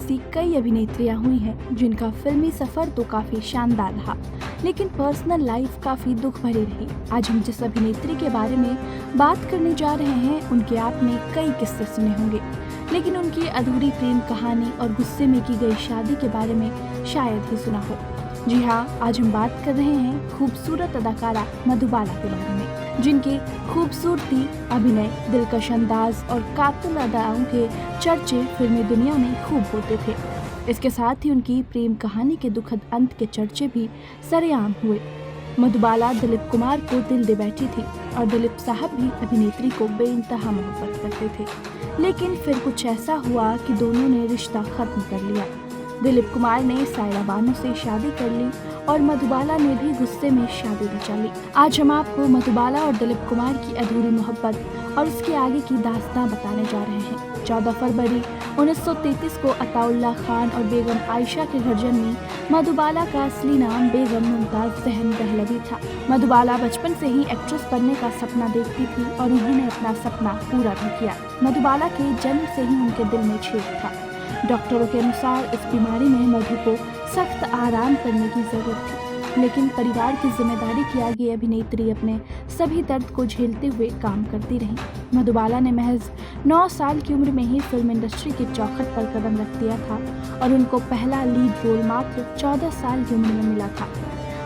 ऐसी कई अभिनेत्रियां हुई हैं जिनका फिल्मी सफर तो काफी शानदार रहा, लेकिन पर्सनल लाइफ काफी दुख भरी रही। आज हम जिस अभिनेत्री के बारे में बात करने जा रहे हैं, उनके आपने कई किस्से सुने होंगे, लेकिन उनकी अधूरी प्रेम कहानी और गुस्से में की गई शादी के बारे में शायद ही सुना हो। जी हाँ, आज हम बात कर रहे हैं खूबसूरत अदाकारा मधुबाला के बारे में, जिनकी खूबसूरती, अभिनय, दिलकश अंदाज और कातिल अदाओं के चर्चे फिल्मी दुनिया में खूब होते थे। इसके साथ ही उनकी प्रेम कहानी के दुखद अंत के चर्चे भी सरेआम हुए। मधुबाला दिलीप कुमार को दिल दे बैठी थी और दिलीप साहब भी अभिनेत्री को बेइंतहा मोहब्बत करते थे, लेकिन फिर कुछ ऐसा हुआ कि दोनों ने रिश्ता खत्म कर लिया। दिलीप कुमार ने सायरा बानो से शादी कर ली और मधुबाला ने भी गुस्से में शादी रचा ली। आज हम आपको मधुबाला और दिलीप कुमार की अधूरी मोहब्बत और उसके आगे की दास्तां बताने जा रहे हैं। 14 फरवरी 1933 को अताउल्ला खान और बेगम आयशा के घर जन्मी मधुबाला का असली नाम बेगम मुमताज जहन पहलवी था। मधुबाला बचपन से ही एक्ट्रेस बनने का सपना देखती थी और उन्होंने अपना सपना पूरा भी किया। मधुबाला के जन्म से ही उनके दिल में छेद था। डॉक्टरों के अनुसार इस बीमारी में मधु को सख्त आराम करने की जरूरत थी, लेकिन परिवार की जिम्मेदारी के आगे अभिनेत्री अपने सभी दर्द को झेलते हुए काम करती रही। मधुबाला ने महज 9 साल की उम्र में ही फिल्म इंडस्ट्री की चौखट पर कदम रख दिया था और उनको पहला लीड रोल मात्र 14 साल की उम्र में मिला था।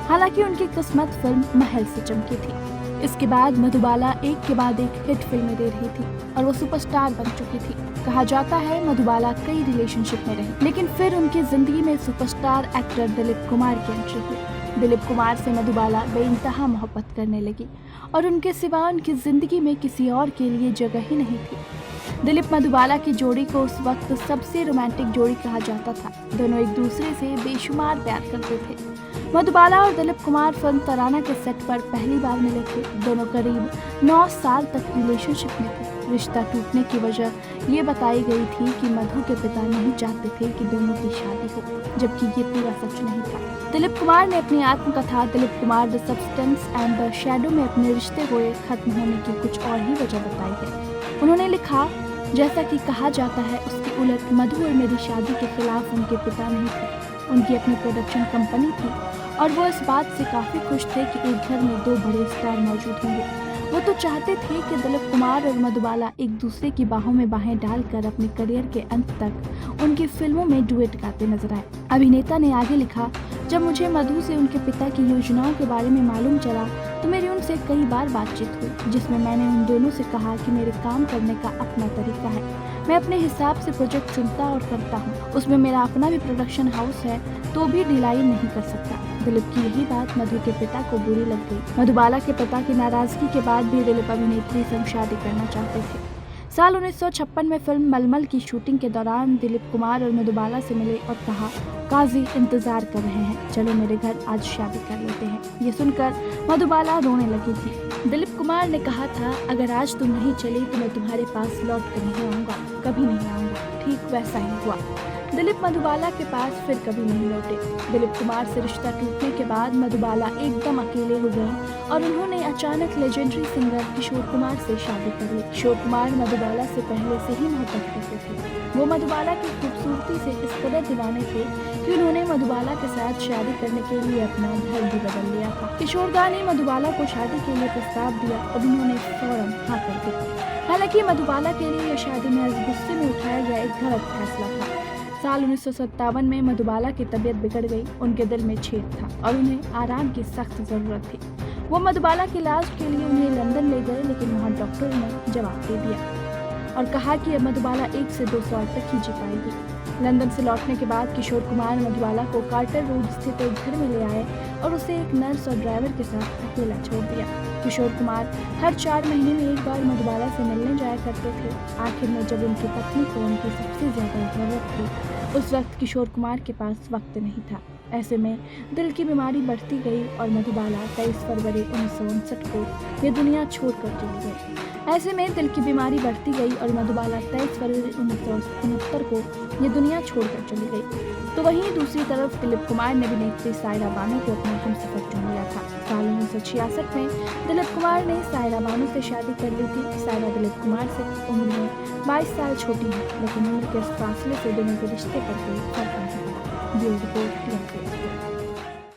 हालांकि उनकी किस्मत फिल्म महल से चमकी थी। इसके बाद मधुबाला एक के बाद एक हिट फिल्में दे रही थी और वो सुपरस्टार बन चुकी थी। कहा जाता है मधुबाला कई रिलेशनशिप में रही, लेकिन फिर उनकी जिंदगी में सुपरस्टार एक्टर दिलीप कुमार की एंट्री हुई। दिलीप कुमार से मधुबाला बेइंतहा मोहब्बत करने लगी और उनके सिवा उनकी जिंदगी में किसी और के लिए जगह ही नहीं थी। दिलीप मधुबाला की जोड़ी को उस वक्त सबसे रोमांटिक जोड़ी कहा जाता था। दोनों एक दूसरे से बेशुमार प्यार करते थे। मधुबाला और दिलीप कुमार फिल्म तराना के सेट पर पहली बार मिले थे। दोनों करीब 9 साल तक रिलेशनशिप में थे। रिश्ता टूटने की वजह ये बताई गई थी कि मधु के पिता नहीं चाहते थे कि दोनों की शादी हो, जबकि ये पूरा सच नहीं था। दिलीप कुमार ने अपनी आत्मकथा Dilip Kumar the substance and the shadow में अपने रिश्ते को खत्म होने की कुछ और ही वजह बताई है। उन्होंने लिखा, जैसा कि कहा जाता है उसके उलट मधु और मेरी शादी के खिलाफ उनके पिता नहीं थे। उनकी अपनी प्रोडक्शन कंपनी थी और वो इस बात से काफी खुश थे कि एक घर में 2 बड़े स्टार मौजूद होंगे। वो तो चाहते थे कि दिलीप कुमार और मधुबाला एक दूसरे की बाहों में बाहें डालकर अपने करियर के अंत तक उनकी फिल्मों में डुएट गाते नजर आए। अभिनेता ने आगे लिखा, जब मुझे मधु से उनके पिता की योजनाओं के बारे में मालूम चला तो मेरी उनसे कई बार बातचीत हुई, जिसमें मैंने उन दोनों से कहा कि मेरे काम करने का अपना तरीका है। मैं अपने हिसाब से प्रोजेक्ट चुनता और करता हूँ। उसमें मेरा अपना भी प्रोडक्शन हाउस है, तो भी ढिलाई नहीं कर सकता। दिलीप की यही बात मधु के पिता को बुरी लग गई। मधुबाला के पिता की नाराजगी के बाद भी दिलीप अभिनेत्री से शादी करना चाहते थे। साल 1956 में फिल्म मलमल की शूटिंग के दौरान दिलीप कुमार और मधुबाला से मिले और कहा, काजी इंतजार कर रहे हैं, चलो मेरे घर आज शादी कर लेते हैं। ये सुनकर मधुबाला रोने लगी थी। दिलीप कुमार ने कहा था, अगर आज तुम नहीं चली तो मैं तुम्हारे पास लौट कर नहीं आऊँगा, कभी नहीं आऊँगा। ठीक वैसा ही हुआ। दिलीप मधुबाला के पास फिर कभी नहीं लौटे। दिलीप कुमार से रिश्ता टूटने के बाद मधुबाला एकदम अकेले हो गए और उन्होंने अचानक लेजेंडरी सिंगर किशोर कुमार से शादी कर ली। किशोर कुमार मधुबाला से पहले से ही मोहब्बत करते थे। वो मधुबाला की खूबसूरती से इस कदर दीवाने थे कि उन्होंने मधुबाला के साथ शादी करने के लिए अपना घर भी बदल लिया था। किशोर दा ने मधुबाला को शादी के लिए प्रस्ताव दिया और उन्होंने फौरन हाँ कर दी। हालांकि मधुबाला के लिए यह शादी महज गुस्से में उठाया गया एक गलत फैसला था। साल 1957 में मधुबाला की तबीयत बिगड़ गई। उनके दिल में छेद था और उन्हें आराम की सख्त जरूरत थी। वो मधुबाला के इलाज के लिए उन्हें लंदन ले गए, लेकिन वहाँ डॉक्टर ने जवाब दे दिया और कहा कि अब मधुबाला 1 से 2 साल तक ही जी पाएगी। लंदन से लौटने के बाद किशोर कुमार मधुबाला को कार्टर रोड स्थित एक घर में ले आए और उसे एक नर्स और ड्राइवर के साथ अकेला छोड़ दिया। किशोर कुमार हर 4 महीने में एक बार मधुबाला से मिलने जाया करते थे। आखिर में जब उनकी पत्नी को उनकी सबसे ज्यादा जरूरत थी, उस वक्त किशोर कुमार के पास वक्त नहीं था। ऐसे में दिल की बीमारी बढ़ती गई और मधुबाला 23 फरवरी 1959 को ये दुनिया छोड़कर चली गई। ऐसे में दिल की बीमारी बढ़ती गई और मधुबाला 23 फरवरी 1969 को ये दुनिया छोड़कर चली गई। तो वहीं दूसरी तरफ दिलीप कुमार ने अभिनेत्री सायरा बानो को अपना हमसफर चुन लिया था। साल 1966 में दिलीप कुमार ने सायरा बानो से शादी कर ली थी। सायरा दिलीप कुमार से उम्र में 22 साल छोटी है, लेकिन उम्र के इस फासले से दोनों के रिश्ते पर कोई फर्क नहीं पड़ा। Bureau report.